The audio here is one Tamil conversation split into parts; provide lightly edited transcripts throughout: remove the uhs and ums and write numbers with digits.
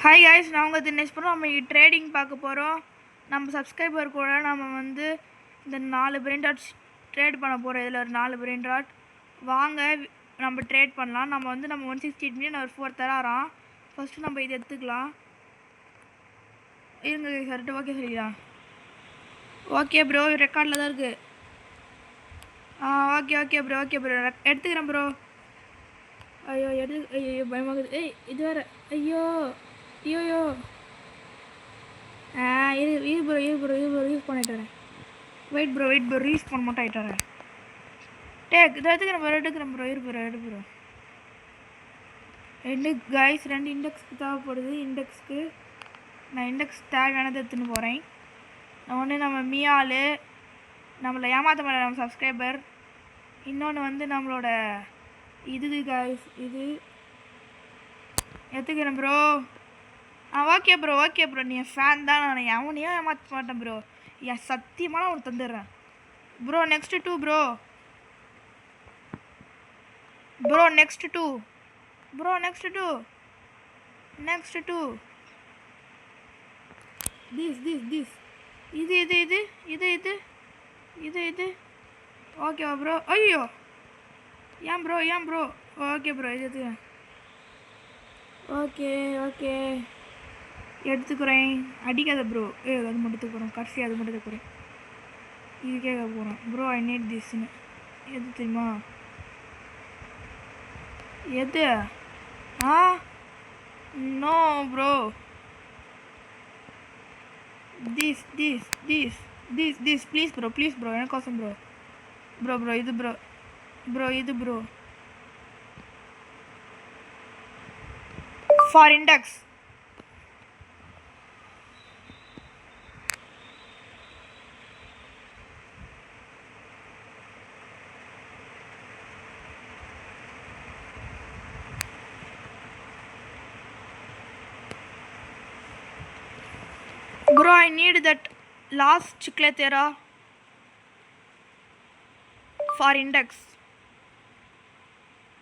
ஹாய் காய்ஸ், நான் உங்கள் தினேஷ் ப்ரோ. நம்ம ட்ரேடிங் பார்க்க போகிறோம். நம்ம சப்ஸ்கிரைபர் கூட நம்ம வந்து இந்த 4 பிரெயின் டாட்ஸ் ட்ரேட் பண்ண போகிறோம். இதில் ஒரு 4 பிரெயின் டாட் வாங்க நம்ம ட்ரேட் பண்ணலாம். நம்ம 168 மில்லியன் ஒரு 4 தராராம். ஃபஸ்ட்டு நம்ம இதை எடுத்துக்கலாம். இருங்க கரெக்டு. ஓகே சரிங்களா? ஓகே ப்ரோ, ரெக்கார்டில் தான் இருக்குது. Okay okay bro, okay bro, எடுத்துக்கிறேன் ப்ரோ. ஐயோ ஐயோ பயமாகுது. இது வேறு. ஐயோ ஐயோயோ. இரு ப்ரோ யூஸ் பண்ணிட்டு வரேன். வெயிட் ப்ரோ ரீஸ் பண்ண மட்டும் ஆகிட்டு வரேன். இதை எடுக்கிறேன் ப்ரோ. இரு ப்ரோ ரெண்டு கைஸ் 2 இண்டெக்ஸ்க்கு தேவைப்படுது. இண்டெக்ஸ்க்கு நான் இண்டெக்ஸ் தேவையானது எடுத்துன்னு போகிறேன். ஒன்று நம்ம மியால் நம்மளை ஏமாற்ற மாட்டேன் நம்ம சப்ஸ்கிரைபர். இன்னொன்று நம்மளோட இது கைஸ் இது எடுத்துக்கிறேன் ப்ரோ. ஓகே ப்ரோ நீ என் ஃபேன் தான். நான் எவனையும் ஏமாற்ற மாட்டேன் ப்ரோ. என் சத்தியமாக நான் உனக்கு தந்துடுறேன் bro. Next 2 bro next 2 this இது ஓகேவா ப்ரோ? ஐயோ ஏன் ப்ரோ ஓகே ப்ரோ இது ஓகே எடுத்துக்கிறேன். அடிக்காத ப்ரோ. அது மட்டும் எடுத்துக்கிறோம். கடைசி அது மட்டும் எடுத்துக்கிறேன். இது கேட்க போகிறோம் ப்ரோ. I need திஸ்ன்னு. எது தெரியுமா? எது? No bro. This please bro எனக்கோசம் ப்ரோ இது bro for index. Bro, I need that last Chicletera for index.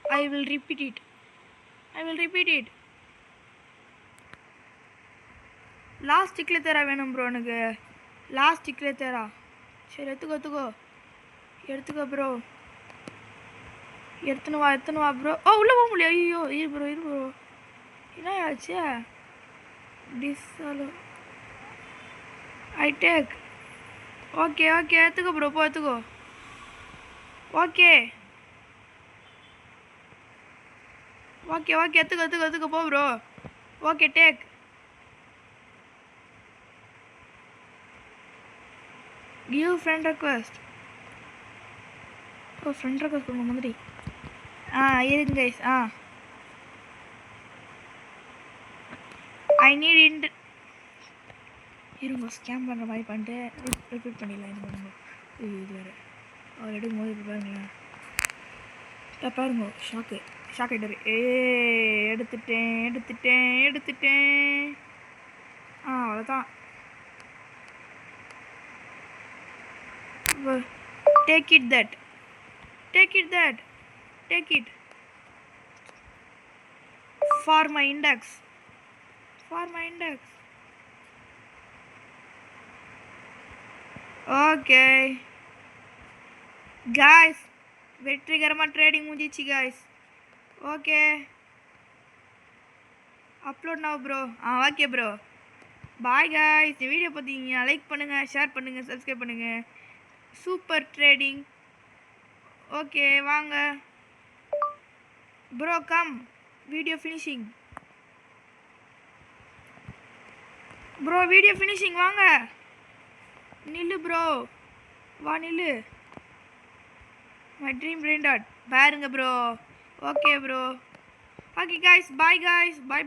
I will repeat it. Last Chicletera வேணும் ப்ரோ எனக்கு. Last Chicletera. சரி எடுத்துக்கோ ப்ரோ. எடுத்துன்னு வா ப்ரோ. உள்ளே போக முடியாது. ஐயோ இரு ப்ரோ என்ன ஆச்சு? டிஸ்ஸாலோ ஐ டேக். ஓகே எடுத்துக்கோ ப்ரோ. எடுத்துக்கோ. ஓகே எடுத்துக்கோ போ bro. Okay take. Give friend request. Friend request பண்ணுற மாதிரி. இருங்க கைஸ். ஐ நீட் இருங்க ஸ்கேம் பண்ணுற மாதிரி பண்ணிட்டு ரிப்பீட் பண்ணிடலாம். இது பண்ணுங்க. இது வேறு அவர் எடுக்கும் போது இப்போ பாருங்களேன். பாருங்க ஷாக் ஆகிட்டார். எடுத்துட்டேன். அவ்வளோதான். Take it that for my index. Okay guys, வெற்றிகரமாக ட்ரேடிங் முடிஞ்சிச்சு guys. Okay upload now bro. Okay bro. Bye guys. இந்த வீடியோ பார்த்தீங்கன்னா லைக் பண்ணுங்கள், ஷேர் பண்ணுங்கள், சப்ஸ்கிரைப் பண்ணுங்கள். Super trading. ஓகே வாங்க bro. Come video finishing bro. வாங்க நில்லு ப்ரோ. நில்லு. மை ட்ரீம் பிரெயின் டாட் பாருங்க bro. Okay bro. Okay guys, bye guys. By